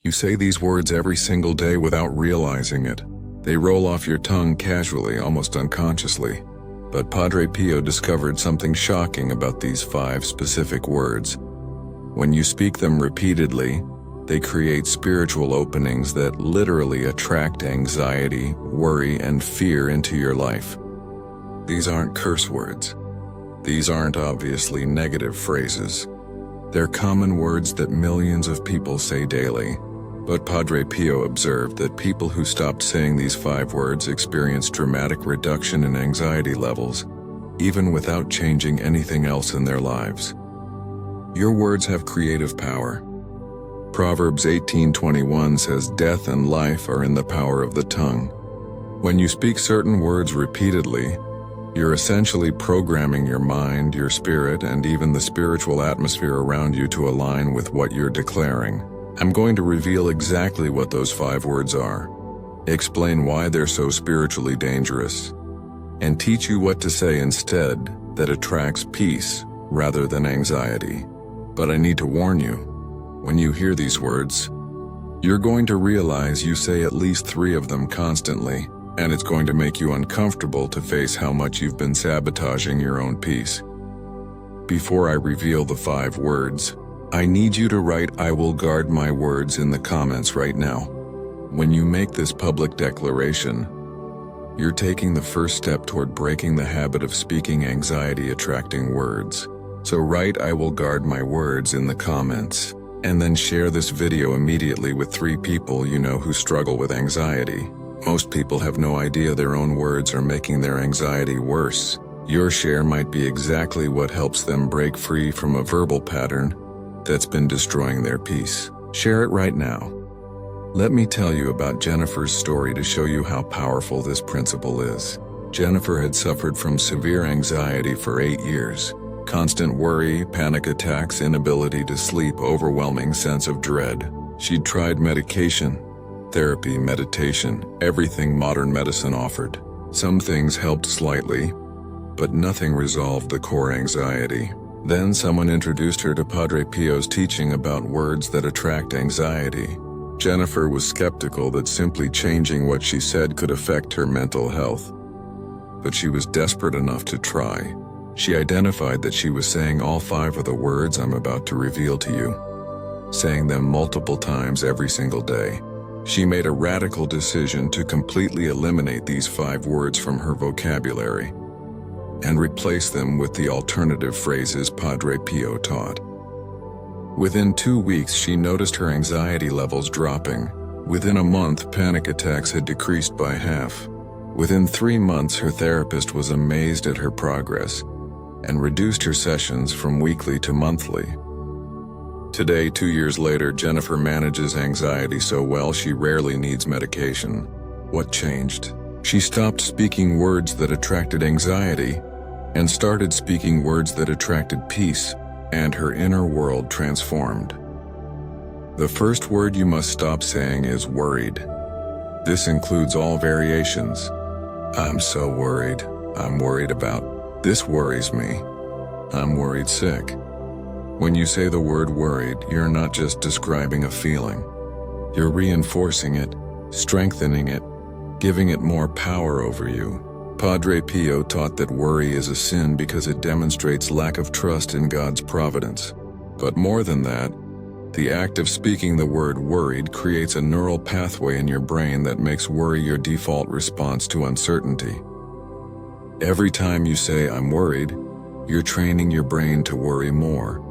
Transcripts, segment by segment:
You say these words every single day without realizing it. They roll off your tongue casually, almost unconsciously. But Padre Pio discovered something shocking about these 5 specific words. When you speak them repeatedly, they create spiritual openings that literally attract anxiety, worry, and fear into your life. These aren't curse words. These aren't obviously negative phrases. They're common words that millions of people say daily. But Padre Pio observed that people who stopped saying these 5 words experienced dramatic reduction in anxiety levels, even without changing anything else in their lives. Your words have creative power. Proverbs 18:21 says, "Death and life are in the power of the tongue." When you speak certain words repeatedly, you're essentially programming your mind, your spirit, and even the spiritual atmosphere around you to align with what you're declaring. I'm going to reveal exactly what those 5 words are, explain why they're so spiritually dangerous, and teach you what to say instead that attracts peace rather than anxiety. But I need to warn you, when you hear these words, you're going to realize you say at least 3 of them constantly, and it's going to make you uncomfortable to face how much you've been sabotaging your own peace. Before I reveal the 5 words, I need you to write "I will guard my words" in the comments right now. When you make this public declaration, you're taking the first step toward breaking the habit of speaking anxiety-attracting words. So write "I will guard my words" in the comments, and then share this video immediately with 3 people you know who struggle with anxiety. Most people have no idea their own words are making their anxiety worse. Your share might be exactly what helps them break free from a verbal pattern that's been destroying their peace. Share it right now. Let me tell you about Jennifer's story to show you how powerful this principle is. Jennifer had suffered from severe anxiety for 8 years. Constant worry, panic attacks, inability to sleep, overwhelming sense of dread. She'd tried medication, therapy, meditation, everything modern medicine offered. Some things helped slightly, but nothing resolved the core anxiety. Then someone introduced her to Padre Pio's teaching about words that attract anxiety. Jennifer was skeptical that simply changing what she said could affect her mental health. But she was desperate enough to try. She identified that she was saying all 5 of the words I'm about to reveal to you, saying them multiple times every single day. She made a radical decision to completely eliminate these 5 words from her vocabulary and replace them with the alternative phrases Padre Pio taught. Within 2 weeks, she noticed her anxiety levels dropping. Within a month, panic attacks had decreased by half. Within 3 months, her therapist was amazed at her progress and reduced her sessions from weekly to monthly. Today, 2 years later, Jennifer manages anxiety so well she rarely needs medication. What changed? She stopped speaking words that attracted anxiety and started speaking words that attracted peace, and her inner world transformed. The first word you must stop saying is worried. This includes all variations. I'm so worried. I'm worried about. This worries me. I'm worried sick. When you say the word worried, you're not just describing a feeling. You're reinforcing it, strengthening it, giving it more power over you. Padre Pio taught that worry is a sin because it demonstrates lack of trust in God's providence. But more than that, the act of speaking the word worried creates a neural pathway in your brain that makes worry your default response to uncertainty. Every time you say "I'm worried," you're training your brain to worry more.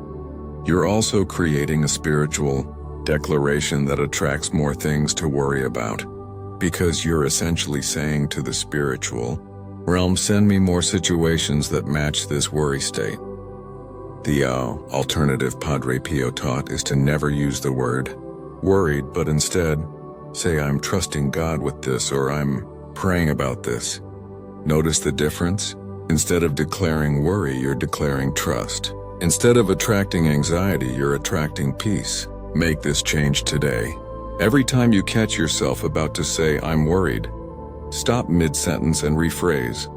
You're also creating a spiritual declaration that attracts more things to worry about, because you're essentially saying to the spiritual realm, "Send me more situations that match this worry state." The alternative Padre Pio taught is to never use the word worried, but instead say, "I'm trusting God with this," or "I'm praying about this." Notice the difference? Instead of declaring worry, you're declaring trust. Instead of attracting anxiety, you're attracting peace. Make this change today. Every time you catch yourself about to say, "I'm worried," stop mid-sentence and rephrase,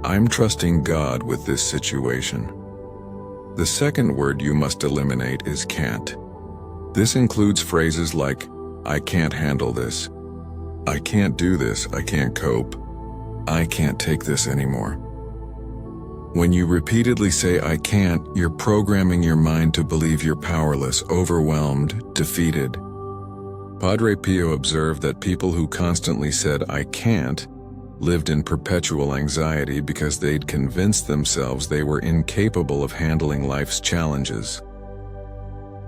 "I'm trusting God with this situation." The second word you must eliminate is can't. This includes phrases like, I can't handle this. I can't do this. I can't cope. I can't take this anymore. When you repeatedly say I can't, you're programming your mind to believe you're powerless, overwhelmed, defeated. Padre Pio observed that people who constantly said I can't lived in perpetual anxiety because they'd convinced themselves they were incapable of handling life's challenges.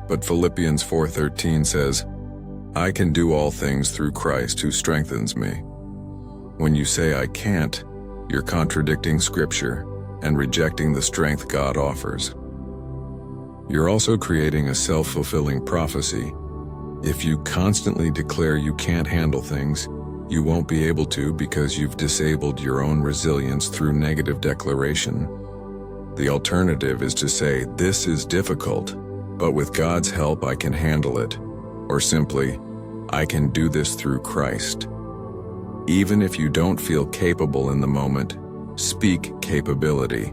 But Philippians 4:13 says, I can do all things through Christ who strengthens me. When you say I can't, you're contradicting Scripture and rejecting the strength God offers. You're also creating a self-fulfilling prophecy. If you constantly declare you can't handle things, you won't be able to because you've disabled your own resilience through negative declaration. The alternative is to say, this is difficult, but with God's help I can handle it. Or simply, I can do this through Christ. Even if you don't feel capable in the moment, speak capability.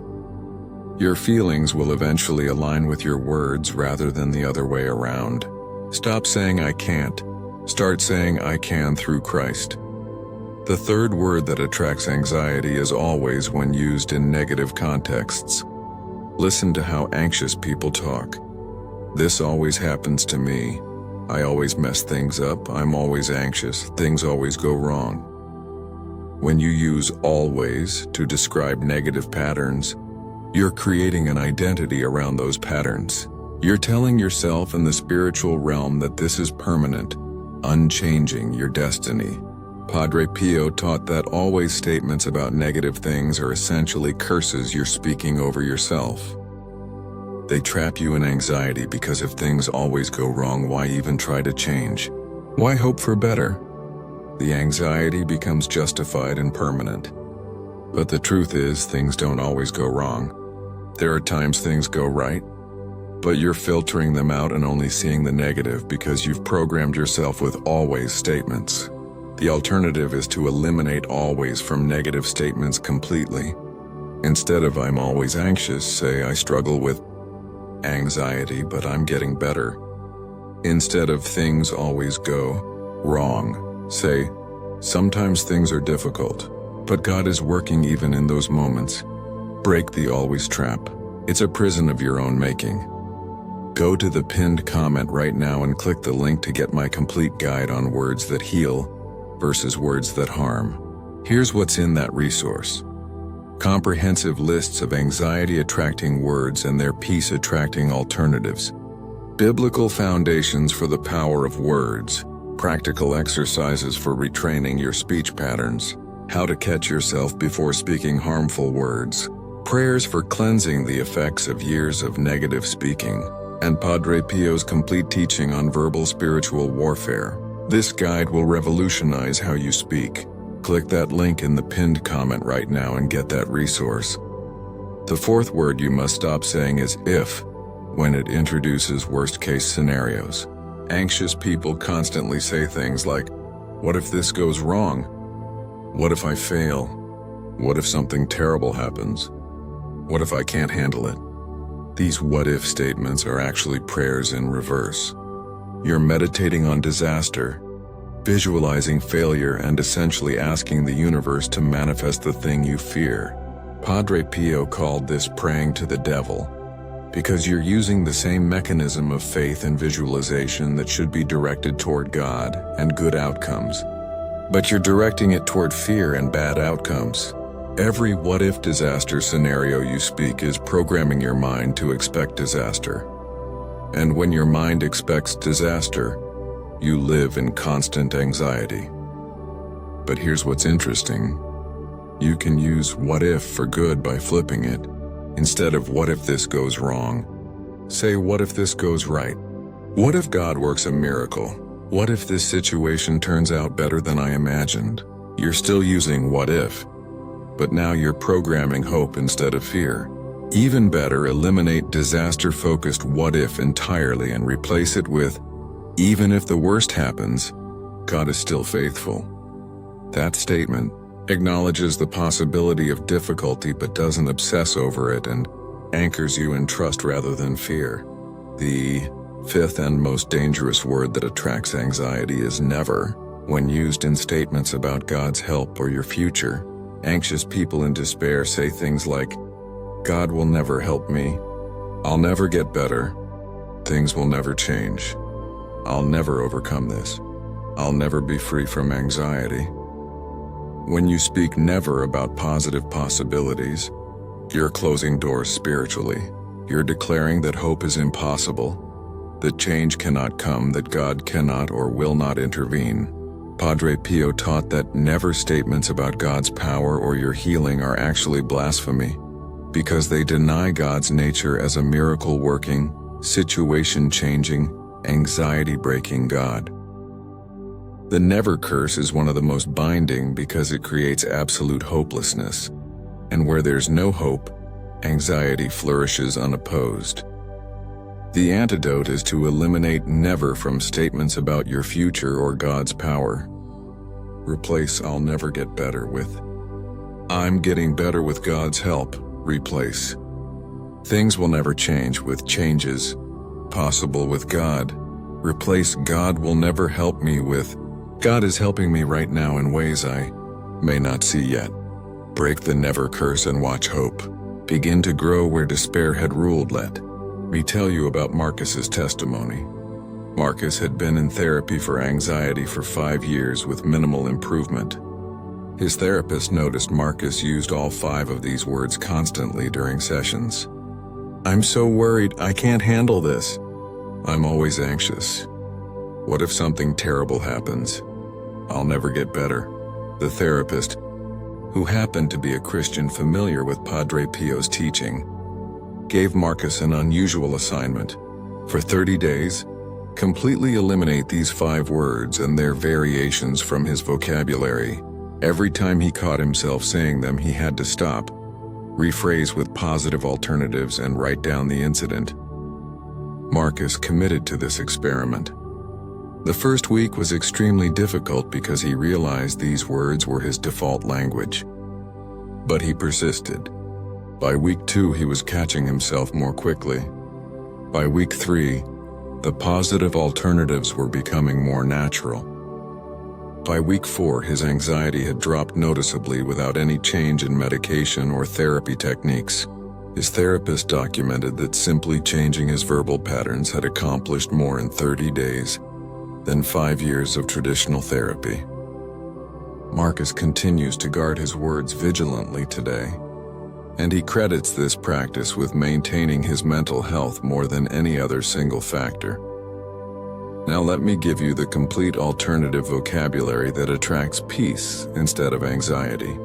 Your feelings will eventually align with your words rather than the other way around. Stop saying I can't. Start saying I can through Christ. The third word that attracts anxiety is always when used in negative contexts. Listen to how anxious people talk. This always happens to me. I always mess things up. I'm always anxious. Things always go wrong. When you use always to describe negative patterns, you're creating an identity around those patterns. You're telling yourself in the spiritual realm that this is permanent, unchanging, your destiny. Padre Pio taught that always statements about negative things are essentially curses you're speaking over yourself. They trap you in anxiety because if things always go wrong, why even try to change? Why hope for better? The anxiety becomes justified and permanent. But the truth is, things don't always go wrong. There are times things go right, but you're filtering them out and only seeing the negative because you've programmed yourself with always statements. The alternative is to eliminate always from negative statements completely. Instead of I'm always anxious, say I struggle with anxiety, but I'm getting better. Instead of things always go wrong, say sometimes things are difficult, but God is working even in those moments. Break the always trap. It's a prison of your own making. Go to the pinned comment right now and click the link to get my complete guide on words that heal versus words that harm. Here's what's in that resource. Comprehensive lists of anxiety-attracting words and their peace-attracting alternatives. Biblical foundations for the power of words. Practical exercises for retraining your speech patterns. How to catch yourself before speaking harmful words. Prayers for cleansing the effects of years of negative speaking. And Padre Pio's complete teaching on verbal spiritual warfare. This guide will revolutionize how you speak. Click that link in the pinned comment right now and get that resource. The fourth word you must stop saying is if, when it introduces worst-case scenarios. Anxious people constantly say things like, what if this goes wrong? What if I fail? What if something terrible happens? What if I can't handle it? These what-if statements are actually prayers in reverse. You're meditating on disaster, visualizing failure, and essentially asking the universe to manifest the thing you fear. Padre Pio called this praying to the devil, because you're using the same mechanism of faith and visualization that should be directed toward God and good outcomes. But you're directing it toward fear and bad outcomes. Every what-if disaster scenario you speak is programming your mind to expect disaster. And when your mind expects disaster, you live in constant anxiety. But here's what's interesting. You can use what if for good by flipping it. Instead of what if this goes wrong, say what if this goes right? What if God works a miracle? What if this situation turns out better than I imagined? You're still using what if, but now you're programming hope instead of fear. Even better, eliminate disaster-focused what if entirely and replace it with, even if the worst happens, God is still faithful. That statement acknowledges the possibility of difficulty but doesn't obsess over it and anchors you in trust rather than fear. The Fifth and most dangerous word that attracts anxiety is never. When used in statements about God's help or your future, anxious people in despair say things like, God will never help me, I'll never get better, things will never change, I'll never overcome this, I'll never be free from anxiety. When you speak never about positive possibilities, you're closing doors spiritually. You're declaring that hope is impossible, that change cannot come, that God cannot or will not intervene. Padre Pio taught that never statements about God's power or your healing are actually blasphemy, because they deny God's nature as a miracle-working, situation-changing, anxiety-breaking God. The never curse is one of the most binding because it creates absolute hopelessness, and where there's no hope, anxiety flourishes unopposed. The antidote is to eliminate never from statements about your future or God's power. Replace I'll never get better with I'm getting better with God's help. Replace things will never change with changes possible with God. Replace God will never help me with God is helping me right now in ways I may not see yet. Break the never curse and watch hope begin to grow where despair had ruled. Let me tell you about Marcus's testimony. Marcus had been in therapy for anxiety for 5 years with minimal improvement. His therapist noticed Marcus used all 5 of these words constantly during sessions. I'm so worried, I can't handle this. I'm always anxious. What if something terrible happens? I'll never get better. The therapist, who happened to be a Christian familiar with Padre Pio's teaching, gave Marcus an unusual assignment. For 30 days, completely eliminate these 5 words and their variations from his vocabulary. Every time he caught himself saying them, he had to stop, rephrase with positive alternatives, and write down the incident. Marcus committed to this experiment. The first week was extremely difficult because he realized these words were his default language. But he persisted. By week 2, he was catching himself more quickly. By week 3, the positive alternatives were becoming more natural. By week 4, his anxiety had dropped noticeably without any change in medication or therapy techniques. His therapist documented that simply changing his verbal patterns had accomplished more in 30 days than 5 years of traditional therapy. Marcus continues to guard his words vigilantly today, and he credits this practice with maintaining his mental health more than any other single factor. Now let me give you the complete alternative vocabulary that attracts peace instead of anxiety.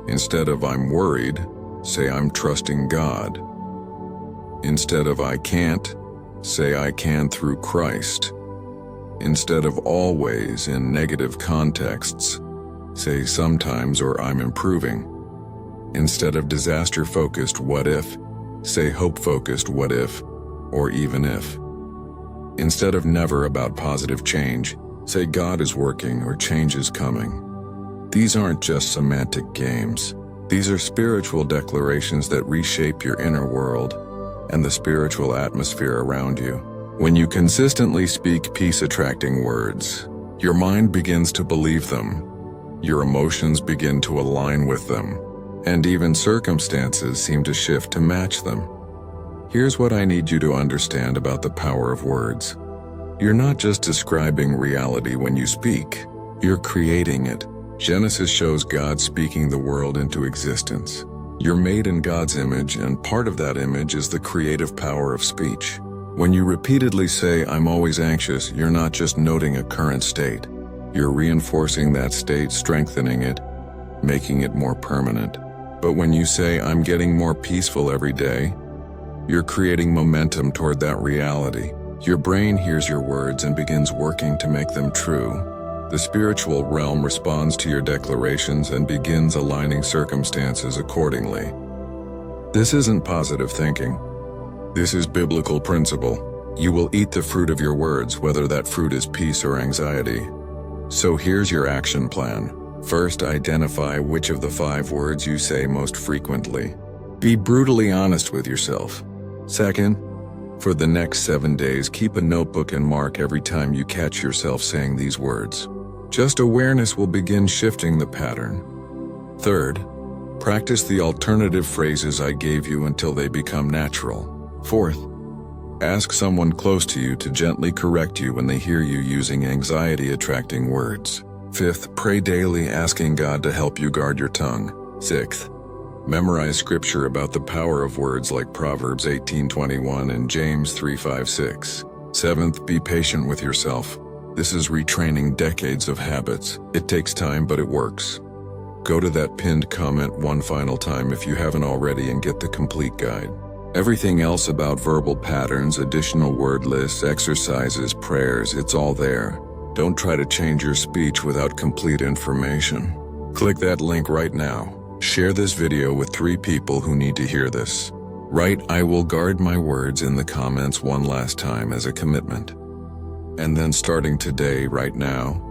Instead of I'm worried, say I'm trusting God. Instead of I can't, say I can through Christ. Instead of always in negative contexts, say sometimes or I'm improving. Instead of disaster-focused what if, say hope-focused what if, or even if. Instead of never about positive change, say God is working or change is coming. These aren't just semantic games. These are spiritual declarations that reshape your inner world and the spiritual atmosphere around you. When you consistently speak peace-attracting words, your mind begins to believe them, your emotions begin to align with them, and even circumstances seem to shift to match them. Here's what I need you to understand about the power of words. You're not just describing reality when you speak, you're creating it. Genesis shows God speaking the world into existence. You're made in God's image, and part of that image is the creative power of speech. When you repeatedly say, I'm always anxious, you're not just noting a current state. You're reinforcing that state, strengthening it, making it more permanent. But when you say, I'm getting more peaceful every day, you're creating momentum toward that reality. Your brain hears your words and begins working to make them true. The spiritual realm responds to your declarations and begins aligning circumstances accordingly. This isn't positive thinking. This is biblical principle. You will eat the fruit of your words, whether that fruit is peace or anxiety. So here's your action plan. First, identify which of the 5 words you say most frequently. Be brutally honest with yourself. Second, For the next 7 days, keep a notebook and mark every time you catch yourself saying these words. Just awareness will begin shifting the pattern. Third, practice the alternative phrases I gave you until they become natural. Fourth, ask someone close to you to gently correct you when they hear you using anxiety-attracting words. Fifth, pray daily asking God to help you guard your tongue. Sixth, memorize scripture about the power of words like Proverbs 18:21 and James 3:5-6. Seventh, be patient with yourself. This is retraining decades of habits. It takes time, but it works. Go to that pinned comment one final time if you haven't already and get the complete guide. Everything else about verbal patterns, additional word lists, exercises, prayers, it's all there. Don't try to change your speech without complete information. Click that link right now. Share this video with 3 people who need to hear this. Write "I will guard my words" in the comments one last time as a commitment. And then starting today, right now,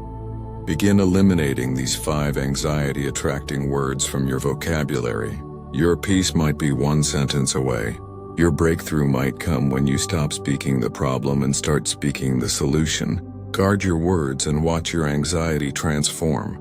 begin eliminating these 5 anxiety-attracting words from your vocabulary. Your peace might be 1 sentence away. Your breakthrough might come when you stop speaking the problem and start speaking the solution. Guard your words and watch your anxiety transform.